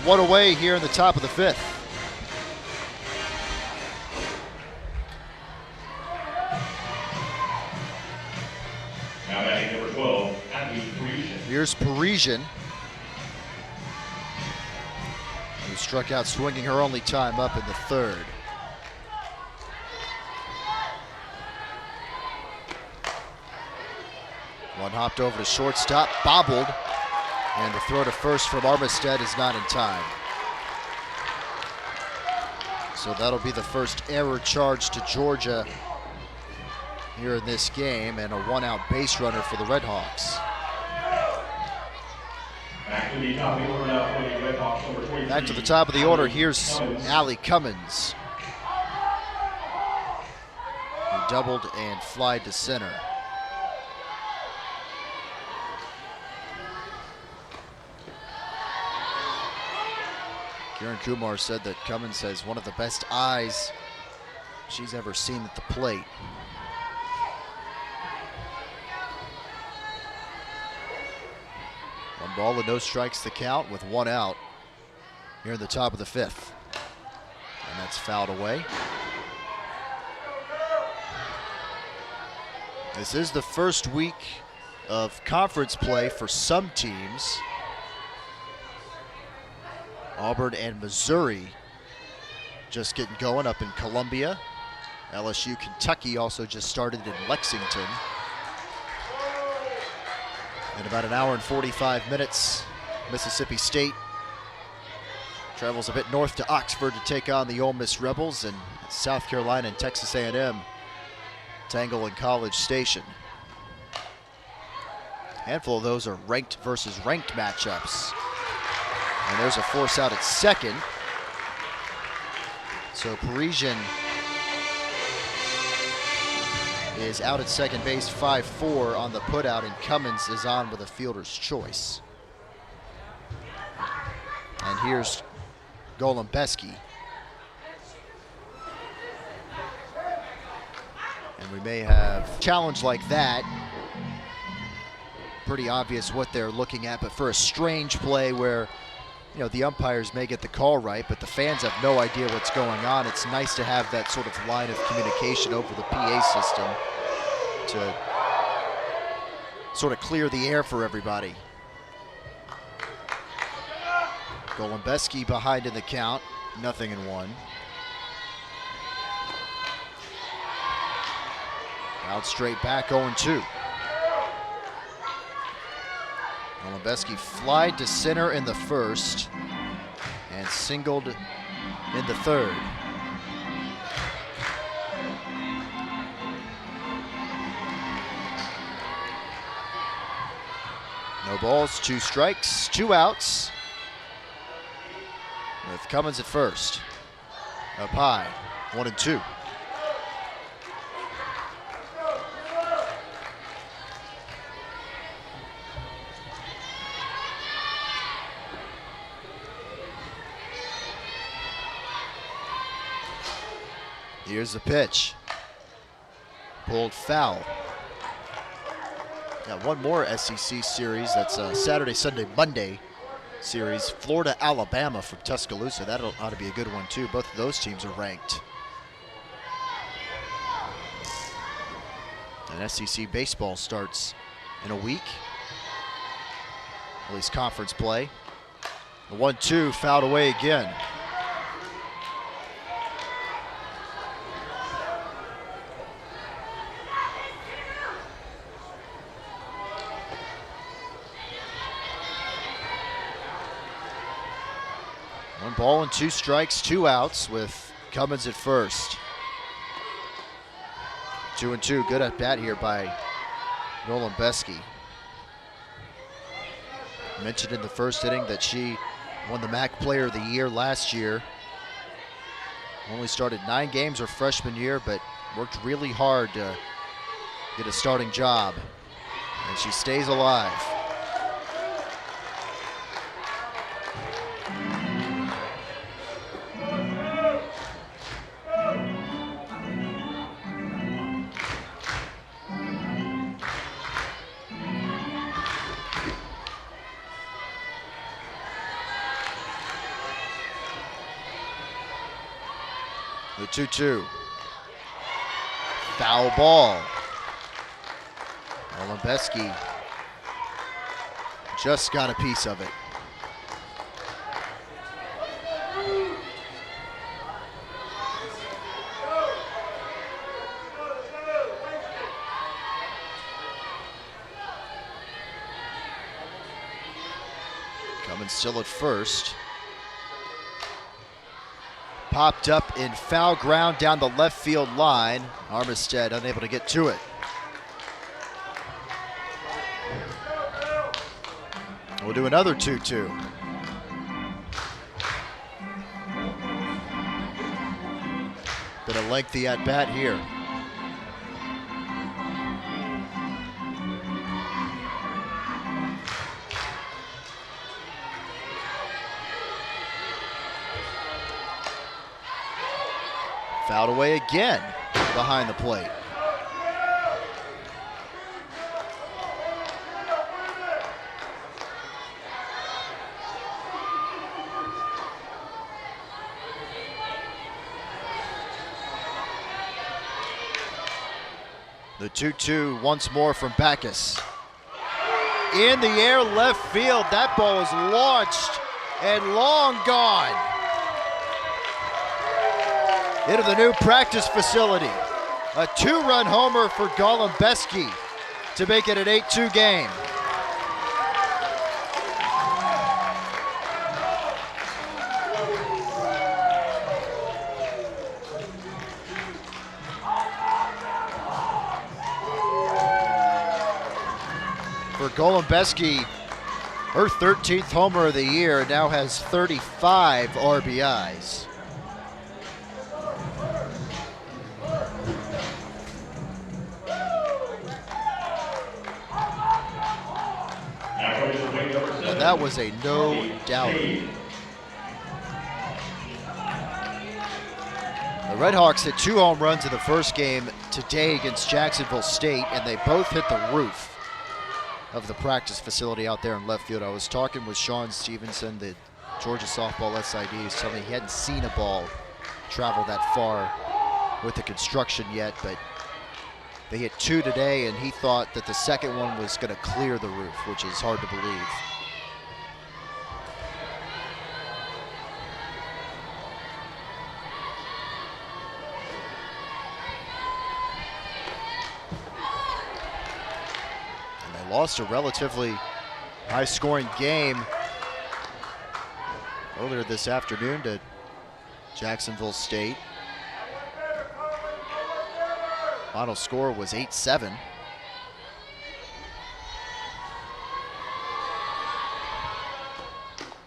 1 away here in the top of the 5th. Now batting number 12, Parisian. Here's Parisian, who struck out swinging her only time up in the 3rd. One hopped over to shortstop, bobbled, and the throw to first from Armistead is not in time. So that'll be the first error charge to Georgia here in this game, and a 1-out base runner for the Redhawks. Back to the top of the order now for the Redhawks, number 23. Back to the top of the order, here's Allie Cummins, who doubled and flied to center. Karen Kumar said that Cummins has one of the best eyes she's ever seen at the plate. One ball and no strikes the count with 1 out here in the top of the 5th. And that's fouled away. This is the first week of conference play for some teams. Auburn and Missouri just getting going up in Columbia. LSU, Kentucky also just started in Lexington. In about an hour and 45 minutes, Mississippi State travels a bit north to Oxford to take on the Ole Miss Rebels, and South Carolina and Texas A&M tangle in College Station. A handful of those are ranked versus ranked matchups. And there's a force out at second. So Parisian is out at second base, 5-4 on the putout, and Cummins is on with a fielder's choice. And here's Golombeski. And we may have a challenge like that. Pretty obvious what they're looking at, but for a strange play where, you know, the umpires may get the call right, but the fans have no idea what's going on. It's nice to have that sort of line of communication over the PA system to sort of clear the air for everybody. Golombeski behind in the count, 0-1. Out straight back, 0-2. Golombeski flied to center in the first and singled in the third. No balls, 2 strikes, 2 outs. With Cummins at first. Up high, 1-2. Here's the pitch. Pulled foul. Got one more SEC series. That's a Saturday, Sunday, Monday series. Florida, Alabama from Tuscaloosa. That ought to be a good one too. Both of those teams are ranked. And SEC baseball starts in a week. At least conference play. The 1-2 fouled away again. One ball and 2 strikes, 2 outs with Cummins at first. 2-2, good at bat here by Golombeski. Mentioned in the first inning that she won the MAC Player of the Year last year. Only started 9 games her freshman year, but worked really hard to get a starting job. And she stays alive. The 2-2. Foul ball. Golombeski just got a piece of it. Cummins still at first. Popped up in foul ground down the left field line. Armistead unable to get to it. We'll do another 2-2. Been a lengthy at bat here. Fouled away again behind the plate. The 2-2 once more from Backus. In the air left field. That ball is launched and long gone. Into the new practice facility. A 2-run homer for Golombeski to make it an 8-2 game. For Golombeski, her 13th homer of the year, now has 35 RBIs. And that was a no-doubter. The Red Hawks hit 2 home runs in the first game today against Jacksonville State, and they both hit the roof of the practice facility out there in left field. I was talking with Sean Stevenson, the Georgia softball SID. He's telling me he hadn't seen a ball travel that far with the construction yet, but They hit 2 today, and he thought that the second one was going to clear the roof, which is hard to believe. And they lost a relatively high-scoring game earlier this afternoon to Jacksonville State. Final score was 8-7.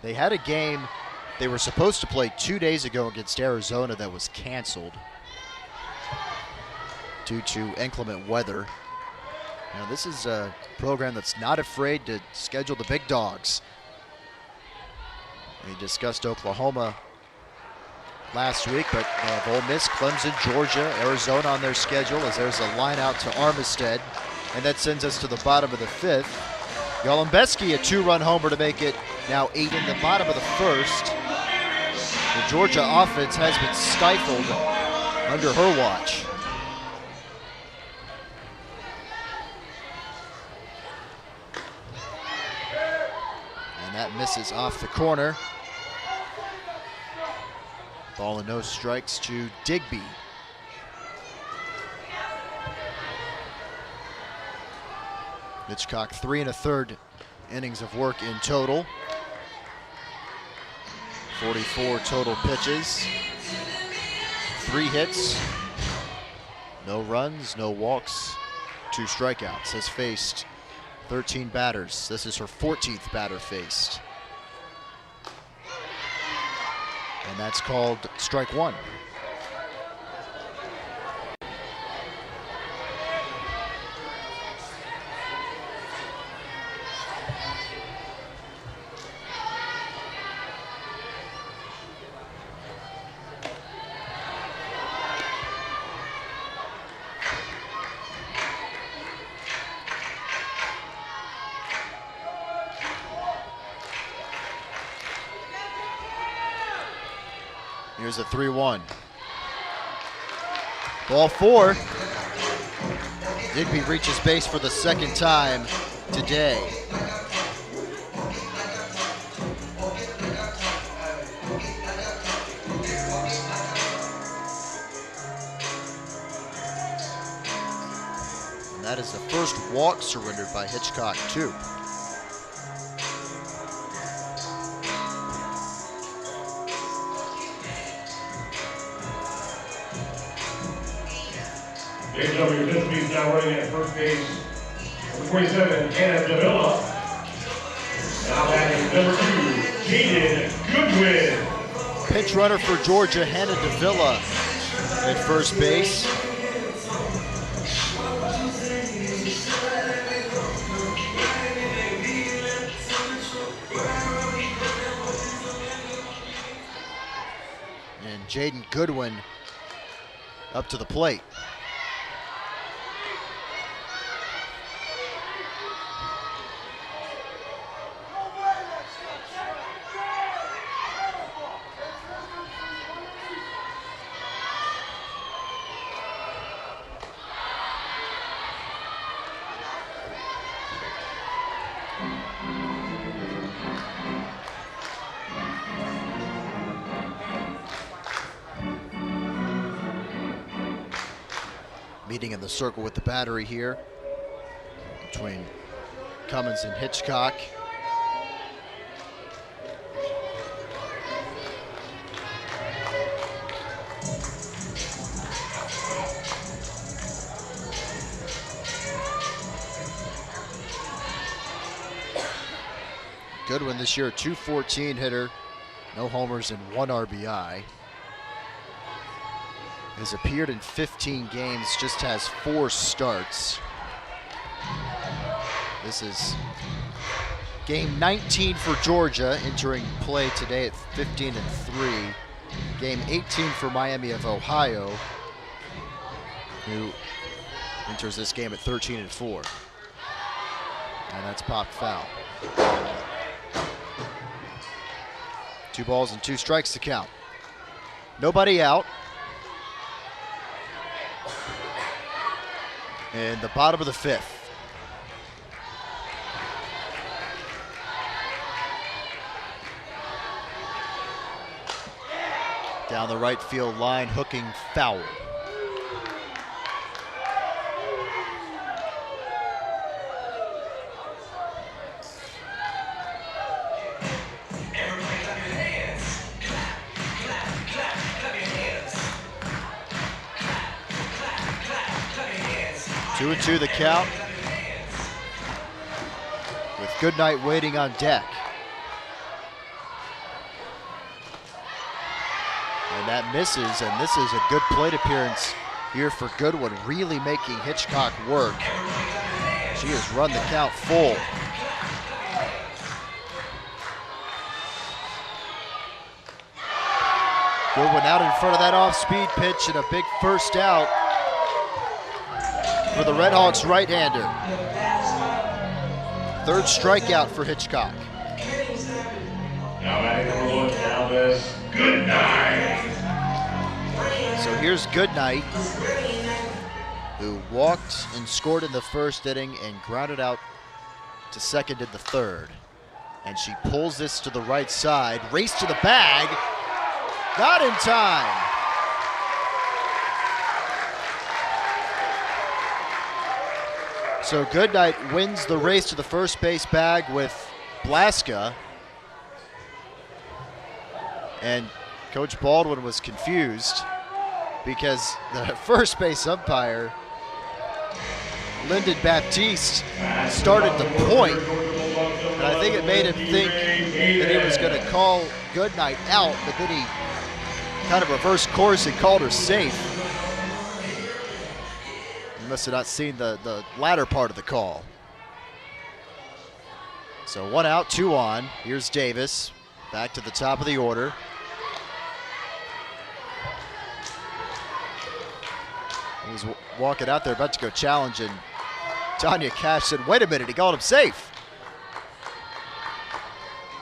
They had a game they were supposed to play 2 days ago against Arizona that was canceled due to inclement weather. Now, this is a program that's not afraid to schedule the big dogs. We discussed Oklahoma last week, but they have Ole Miss, Clemson, Georgia, Arizona on their schedule as there's a line out to Armistead, and that sends us to the bottom of the 5th. Golembeski, a 2-run homer to make it now 8 in the bottom of the 1st. The Georgia offense has been stifled under her watch. And that misses off the corner. Ball and no strikes to Digby. Hitchcock 3 1/3 innings of work in total. 44 total pitches. 3 hits. No runs, no walks, 2 strikeouts. Has faced 13 batters. This is her 14th batter faced. And that's called strike 1. Here's a 3-1. Ball 4. Digby reaches base for the second time today. And that is the first walk surrendered by Hitchcock, too. Ladies and gentlemen, your fifth base now running at first base. Number 27, Hannah Davila. Now batting number 2, Jaden Goodwin. Pinch runner for Georgia, Hannah Davila at first base. And Jaden Goodwin up to the plate. Meeting in the circle with the battery here between Cummins and Hitchcock. Goodwin this year, a .214 hitter, no homers and 1 RBI. Has appeared in 15 games, just has 4 starts. This is game 19 for Georgia, entering play today at 15-3. Game 18 for Miami of Ohio, who enters this game at 13-4. And that's popped foul. 2 balls and 2 strikes to count. Nobody out. in the bottom of the 5th. Down the right field line, hooking foul. Everybody clap your hands. Clap, clap, clap, clap your hands. Clap, clap, clap, clap your hands. 2-2 the count, with Goodnight waiting on deck. And that misses, and this is a good plate appearance here for Goodwin, really making Hitchcock work. She has run the count full. Goodwin out in front of that off-speed pitch and a big first out for the Redhawks right-hander. 3rd strikeout for Hitchcock. Now batting number 1, Galvez. Goodnight. So here's Goodnight, who walked and scored in the 1st inning and grounded out to 2nd in the 3rd. And she pulls this to the right side, race to the bag, not in time. So Goodnight wins the race to the first base bag with Blaska. And Coach Baldwin was confused because the first base umpire, Lyndon Baptiste, started to point. And I think it made him think that he was going to call Goodnight out, but then he kind of reversed course and called her safe. He must have not seen the latter part of the call. So 1 out, 2 on. Here's Davis, back to the top of the order. He was walking out there about to go challenge, and Tanya Cash said, wait a minute, he called him safe.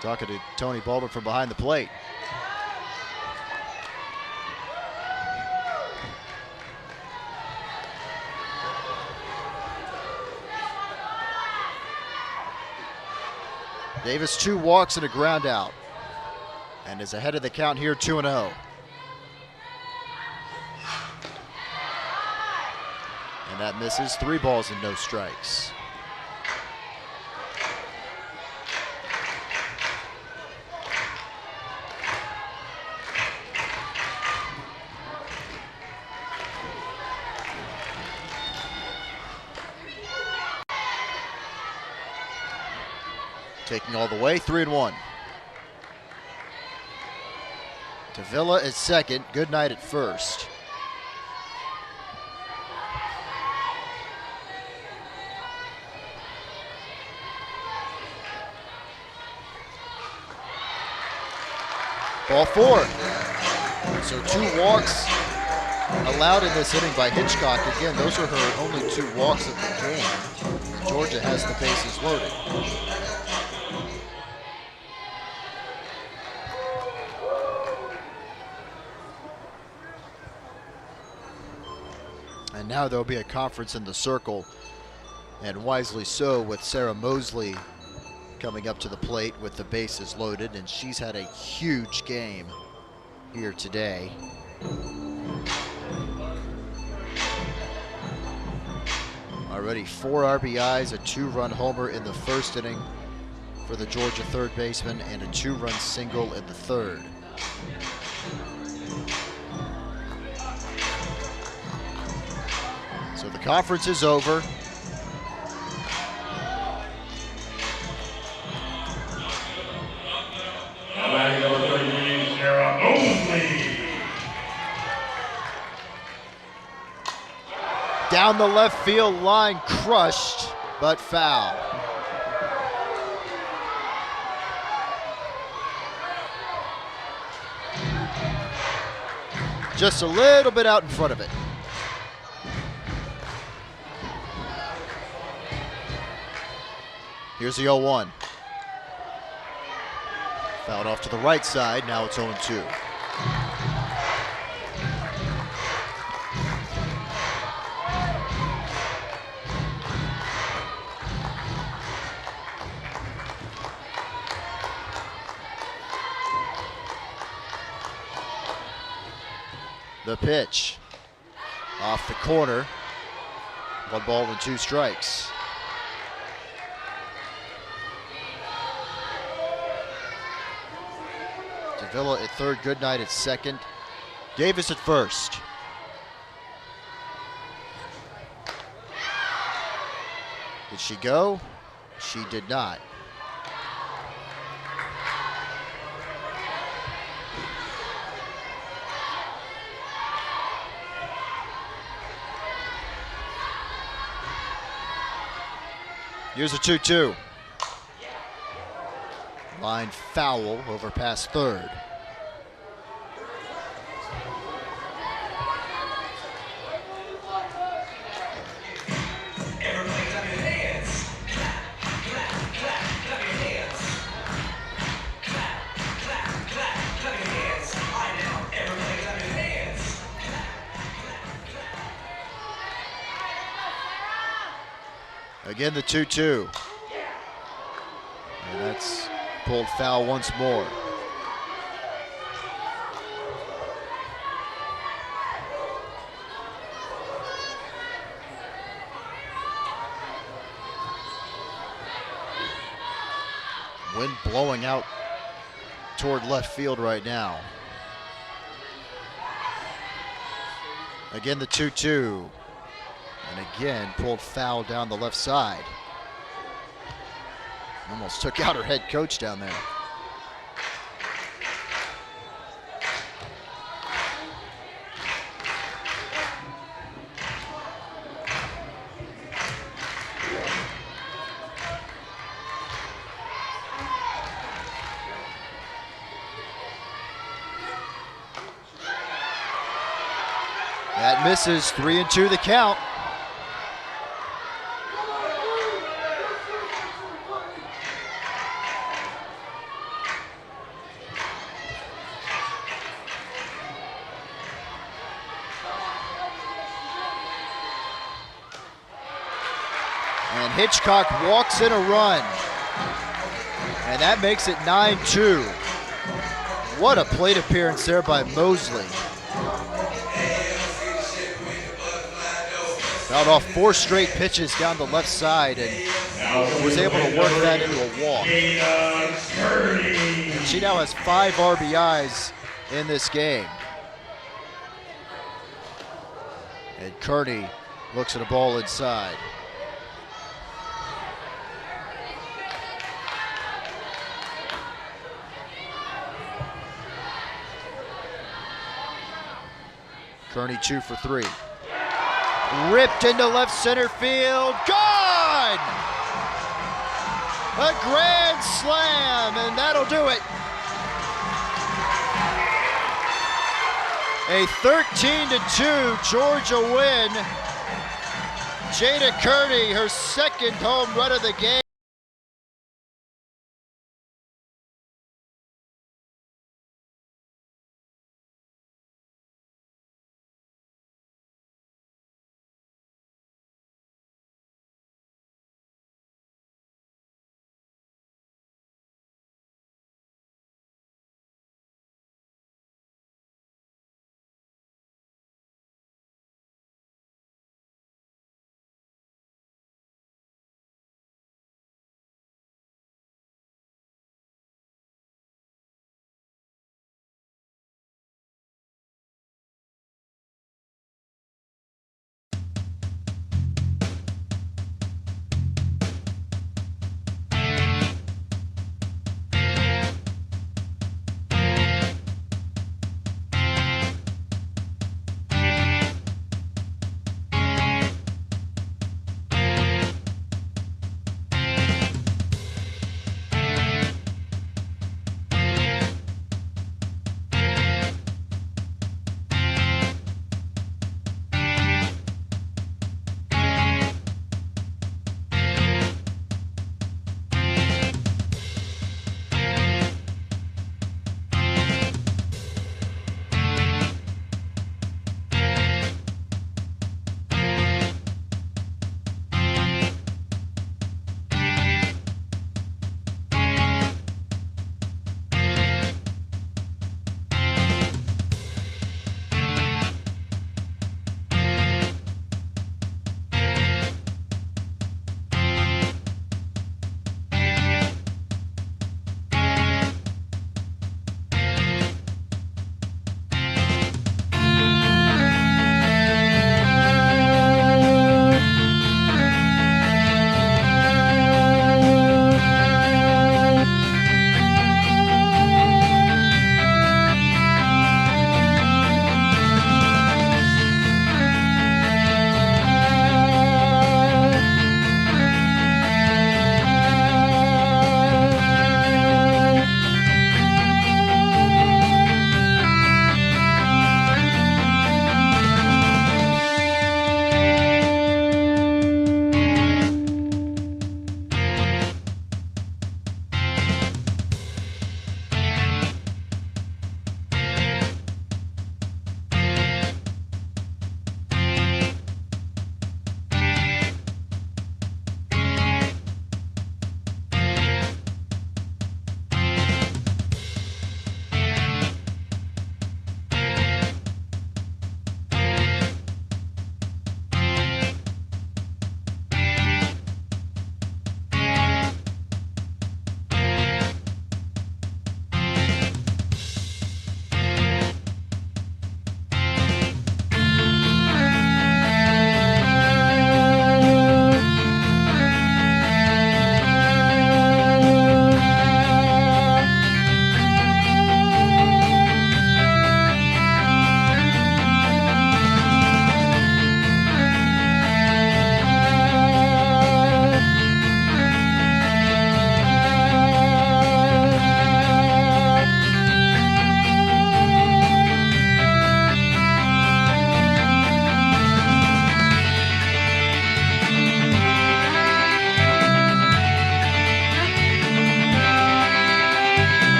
Talking to Tony Baldwin from behind the plate. Davis 2 walks and a ground out, and is ahead of the count here, 2-0. And that misses, 3 balls and no strikes. Taking all the way, 3-1. Davila at second, Goodnight at first. Ball 4. So 2 walks allowed in this inning by Hitchcock. Again, those are her only 2 walks of the game. Georgia has the bases loaded. And now there'll be a conference in the circle, and wisely so, with Sarah Mosley coming up to the plate with the bases loaded, and she's had a huge game here today. Already 4 RBIs, a 2-run homer in the 1st inning for the Georgia 3rd baseman, and a 2-run single in the 3rd. So the conference is over. Now batting number 33, Sarah Mosley. Down the left field line, crushed, but foul. Just a little bit out in front of it. Here's the 0-1. Fouled off to the right side, now it's 0-2. The pitch off the corner. 1 ball and 2 strikes. Davila at third, Goodnight at second. Davis at first. Did she go? She did not. Here's a 2-2. Line foul over past third. Everybody clap your hands. Clap, clap, clap, clap your hands. Clap, clap, clap, clap your hands. All right now, everybody clap your hands. Again, the 2-2. And that's pulled foul once more. Wind blowing out toward left field right now. Again, the 2-2. And again, pulled foul down the left side. Almost took out her head coach down there. That misses, 3-2 the count. And Hitchcock walks in a run. And that makes it 9-2. What a plate appearance there by Mosley. Fouled off 4 straight pitches down the left side and was able to work that into a walk. And she now has 5 RBIs in this game. And Kearney looks at a ball inside. Kearney 2 for 3. Ripped into left center field, gone! A grand slam, and that'll do it. A 13-2 Georgia win. Jada Kearney, her second home run of the game.